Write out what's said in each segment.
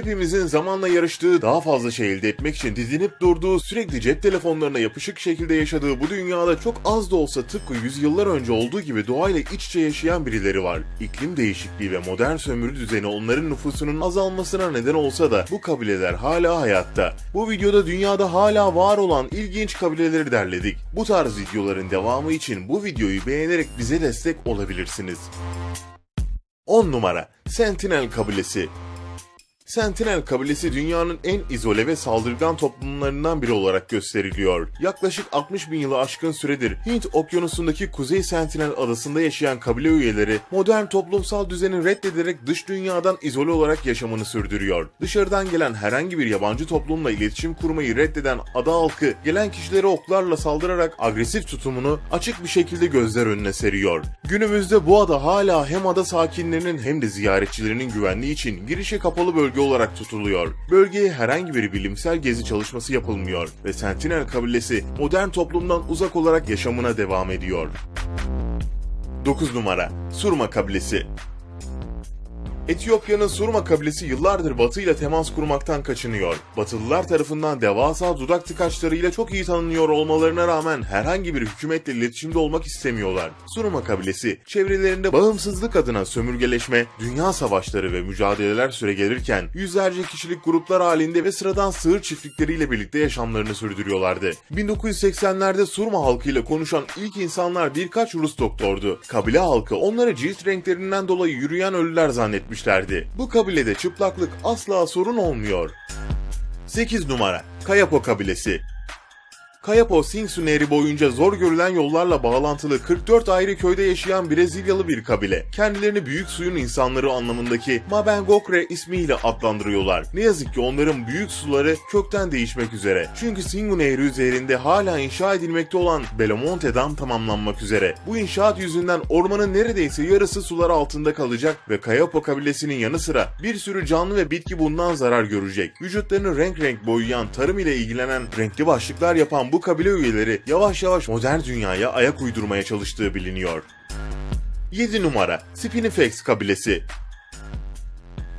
Hepimizin zamanla yarıştığı, daha fazla şey elde etmek için didinip durduğu, sürekli cep telefonlarına yapışık şekilde yaşadığı bu dünyada çok az da olsa tıpkı yüzyıllar önce olduğu gibi doğayla iç içe yaşayan birileri var. İklim değişikliği ve modern sömürü düzeni onların nüfusunun azalmasına neden olsa da bu kabileler hala hayatta. Bu videoda dünyada hala var olan ilginç kabileleri derledik. Bu tarz videoların devamı için bu videoyu beğenerek bize destek olabilirsiniz. 10 numara Sentinel kabilesi. Sentinel kabilesi dünyanın en izole ve saldırgan toplumlarından biri olarak gösteriliyor. Yaklaşık 60 bin yılı aşkın süredir Hint Okyanusu'ndaki Kuzey Sentinel adasında yaşayan kabile üyeleri modern toplumsal düzeni reddederek dış dünyadan izole olarak yaşamını sürdürüyor. Dışarıdan gelen herhangi bir yabancı toplumla iletişim kurmayı reddeden ada halkı gelen kişilere oklarla saldırarak agresif tutumunu açık bir şekilde gözler önüne seriyor. Günümüzde bu ada hala hem ada sakinlerinin hem de ziyaretçilerinin güvenliği için girişe kapalı bölge olarak tutuluyor. Bölgeye herhangi bir bilimsel gezi çalışması yapılmıyor ve Sentinel kabilesi modern toplumdan uzak olarak yaşamına devam ediyor. 9 numara Surma kabilesi. Etiyopya'nın Surma kabilesi yıllardır Batı ile temas kurmaktan kaçınıyor. Batılılar tarafından devasa dudak tıkaçlarıyla çok iyi tanınıyor olmalarına rağmen herhangi bir hükümetle iletişimde olmak istemiyorlar. Surma kabilesi çevrelerinde bağımsızlık adına sömürgeleşme, dünya savaşları ve mücadeleler süregelirken yüzlerce kişilik gruplar halinde ve sıradan sığır çiftlikleriyle birlikte yaşamlarını sürdürüyorlardı. 1980'lerde Surma halkıyla konuşan ilk insanlar birkaç Rus doktordu. Kabile halkı onları cilt renklerinden dolayı yürüyen ölüler zannetmişlerdi. Bu kabilede çıplaklık asla sorun olmuyor. 8 numara Kayapo kabilesi. Kayapo, Singsu Nehri boyunca zor görülen yollarla bağlantılı 44 ayrı köyde yaşayan Brezilyalı bir kabile. Kendilerini büyük suyun insanları anlamındaki Mabengokre ismiyle adlandırıyorlar. Ne yazık ki onların büyük suları kökten değişmek üzere. Çünkü Singu Nehri üzerinde hala inşa edilmekte olan Belomonte Dam tamamlanmak üzere. Bu inşaat yüzünden ormanın neredeyse yarısı sular altında kalacak ve Kayapo kabilesinin yanı sıra bir sürü canlı ve bitki bundan zarar görecek. Vücutlarını renk renk boyayan, tarım ile ilgilenen, renkli başlıklar yapan bu kabile üyeleri yavaş yavaş modern dünyaya ayak uydurmaya çalıştığı biliniyor. 7 numara Spinifex kabilesi.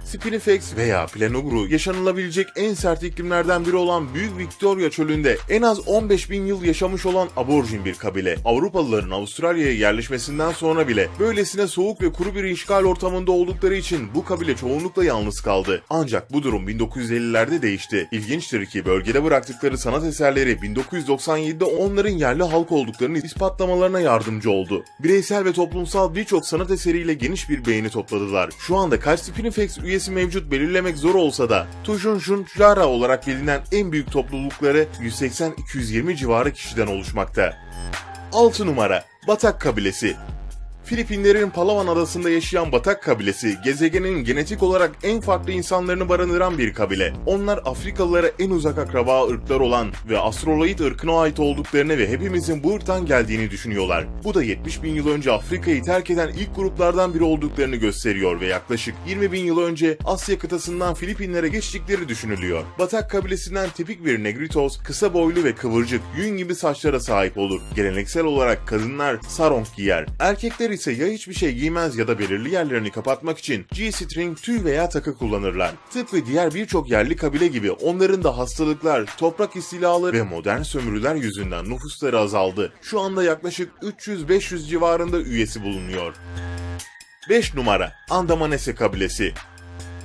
Spinifex veya Planogru yaşanılabilecek en sert iklimlerden biri olan Büyük Victoria çölünde en az 15 bin yıl yaşamış olan aborjin bir kabile. Avrupalıların Avustralya'ya yerleşmesinden sonra bile böylesine soğuk ve kuru bir işgal ortamında oldukları için bu kabile çoğunlukla yalnız kaldı. Ancak bu durum 1950'lerde değişti. İlginçtir ki bölgede bıraktıkları sanat eserleri 1997'de onların yerli halk olduklarını ispatlamalarına yardımcı oldu. Bireysel ve toplumsal birçok sanat eseriyle geniş bir beğeni topladılar. Şu anda kaç Spinifex üyesi mevcut belirlemek zor olsa da Tujunjunjara olarak bilinen en büyük toplulukları 180-220 civarı kişiden oluşmakta. 6 numara Batak kabilesi. Filipinlerin Palawan adasında yaşayan Batak kabilesi, gezegenin genetik olarak en farklı insanlarını barındıran bir kabile. Onlar Afrikalılara en uzak akraba ırklar olan ve Astroloid ırkına ait olduklarını ve hepimizin bu ırktan geldiğini düşünüyorlar. Bu da 70 bin yıl önce Afrika'yı terk eden ilk gruplardan biri olduklarını gösteriyor ve yaklaşık 20 bin yıl önce Asya kıtasından Filipinlere geçtikleri düşünülüyor. Batak kabilesinden tipik bir Negritos, kısa boylu ve kıvırcık, yün gibi saçlara sahip olur. Geleneksel olarak kadınlar sarong giyer. Erkekler ise ya hiçbir şey giymez ya da belirli yerlerini kapatmak için G-string, tüy veya takı kullanırlar. Tıpkı diğer birçok yerli kabile gibi onların da hastalıklar, toprak istilaları ve modern sömürüler yüzünden nüfusları azaldı. Şu anda yaklaşık 300-500 civarında üyesi bulunuyor. 5 numara Andamanese kabilesi.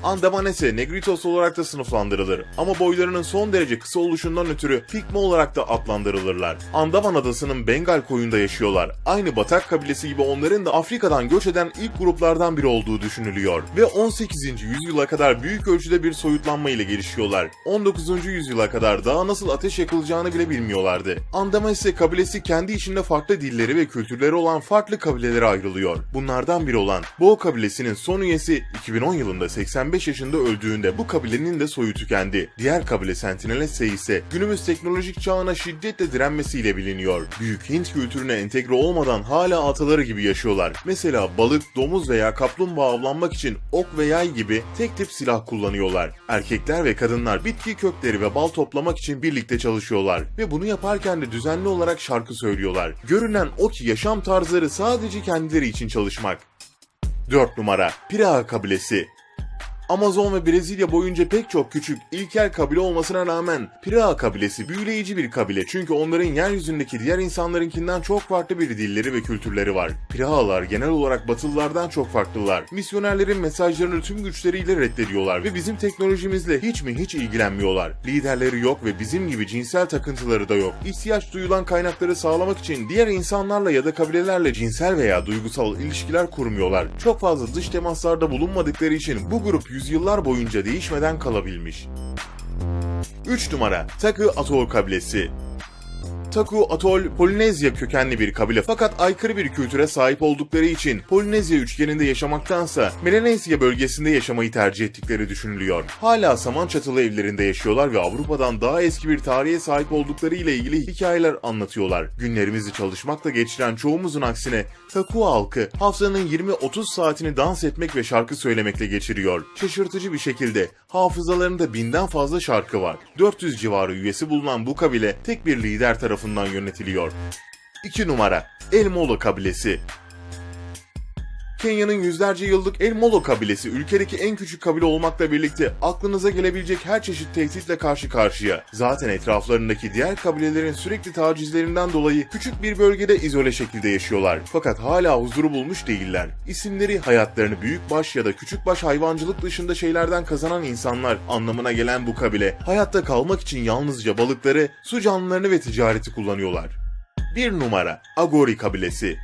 Andamanese Negritos olarak da sınıflandırılır ama boylarının son derece kısa oluşundan ötürü Pikme olarak da adlandırılırlar. Andaman adasının Bengal koyunda yaşıyorlar. Aynı Batak kabilesi gibi onların da Afrika'dan göç eden ilk gruplardan biri olduğu düşünülüyor ve 18. yüzyıla kadar büyük ölçüde bir soyutlanma ile gelişiyorlar. 19. yüzyıla kadar daha nasıl ateş yakılacağını bile bilmiyorlardı. Andamanese kabilesi kendi içinde farklı dilleri ve kültürleri olan farklı kabilelere ayrılıyor. Bunlardan biri olan Bo kabilesinin son üyesi 2010 yılında 85 yaşında öldüğünde bu kabilenin de soyu tükendi. Diğer kabile Sentinelese ise günümüz teknolojik çağına şiddetle direnmesiyle biliniyor. Büyük Hint kültürüne entegre olmadan hala ataları gibi yaşıyorlar. Mesela balık, domuz veya kaplumbağa avlanmak için ok ve yay gibi tek tip silah kullanıyorlar. Erkekler ve kadınlar bitki kökleri ve bal toplamak için birlikte çalışıyorlar ve bunu yaparken de düzenli olarak şarkı söylüyorlar. Görünen o ki yaşam tarzları sadece kendileri için çalışmak. 4 numara Piraha kabilesi. Amazon ve Brezilya boyunca pek çok küçük, ilkel kabile olmasına rağmen Piraha kabilesi büyüleyici bir kabile, çünkü onların yeryüzündeki diğer insanlarınkinden çok farklı bir dilleri ve kültürleri var. Pirahalar genel olarak Batılılardan çok farklılar. Misyonerlerin mesajlarını tüm güçleriyle reddediyorlar ve bizim teknolojimizle hiç ilgilenmiyorlar. Liderleri yok ve bizim gibi cinsel takıntıları da yok. İhtiyaç duyulan kaynakları sağlamak için diğer insanlarla ya da kabilelerle cinsel veya duygusal ilişkiler kurmuyorlar. Çok fazla dış temaslarda bulunmadıkları için bu grup yüzyıllar boyunca değişmeden kalabilmiş. 3 numara Taku Atol kabilesi. Taku Atol, Polinezya kökenli bir kabile, fakat aykırı bir kültüre sahip oldukları için Polinezya üçgeninde yaşamaktansa Melanesia bölgesinde yaşamayı tercih ettikleri düşünülüyor. Hala saman çatılı evlerinde yaşıyorlar ve Avrupa'dan daha eski bir tarihe sahip oldukları ile ilgili hikayeler anlatıyorlar. Günlerimizi çalışmakla geçiren çoğumuzun aksine Taku halkı haftanın 20-30 saatini dans etmek ve şarkı söylemekle geçiriyor. Şaşırtıcı bir şekilde hafızalarında 1000'den fazla şarkı var. 400 civarı üyesi bulunan bu kabile tek bir lider tarafından yönetiliyor. 2 numara El Molo kabilesi. Kenya'nın yüzlerce yıllık El Molo kabilesi ülkedeki en küçük kabile olmakla birlikte aklınıza gelebilecek her çeşit tehditle karşı karşıya. Zaten etraflarındaki diğer kabilelerin sürekli tacizlerinden dolayı küçük bir bölgede izole şekilde yaşıyorlar. Fakat hala huzuru bulmuş değiller. İsimleri hayatlarını büyükbaş ya da küçükbaş hayvancılık dışında şeylerden kazanan insanlar anlamına gelen bu kabile, hayatta kalmak için yalnızca balıkları, su canlılarını ve ticareti kullanıyorlar. 1 numara Agori kabilesi.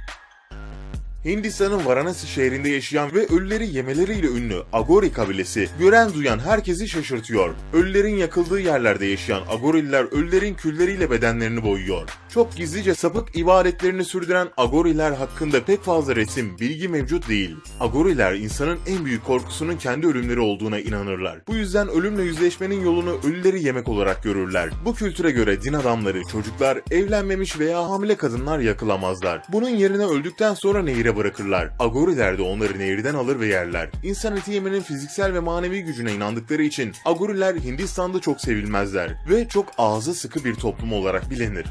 Hindistan'ın Varanasi şehrinde yaşayan ve ölüleri yemeleriyle ünlü Agori kabilesi, gören duyan herkesi şaşırtıyor. Ölülerin yakıldığı yerlerde yaşayan Agoriler ölülerin külleriyle bedenlerini boyuyor. Çok gizlice sapık ibadetlerini sürdüren Agoriler hakkında pek fazla resim, bilgi mevcut değil. Agoriler insanın en büyük korkusunun kendi ölümleri olduğuna inanırlar. Bu yüzden ölümle yüzleşmenin yolunu ölüleri yemek olarak görürler. Bu kültüre göre din adamları, çocuklar, evlenmemiş veya hamile kadınlar yakılamazlar. Bunun yerine öldükten sonra nehire bırakırlar. Agoriler de onları nehirden alır ve yerler. İnsan eti yemenin fiziksel ve manevi gücüne inandıkları için Agoriler Hindistan'da çok sevilmezler ve çok ağzı sıkı bir toplum olarak bilinir.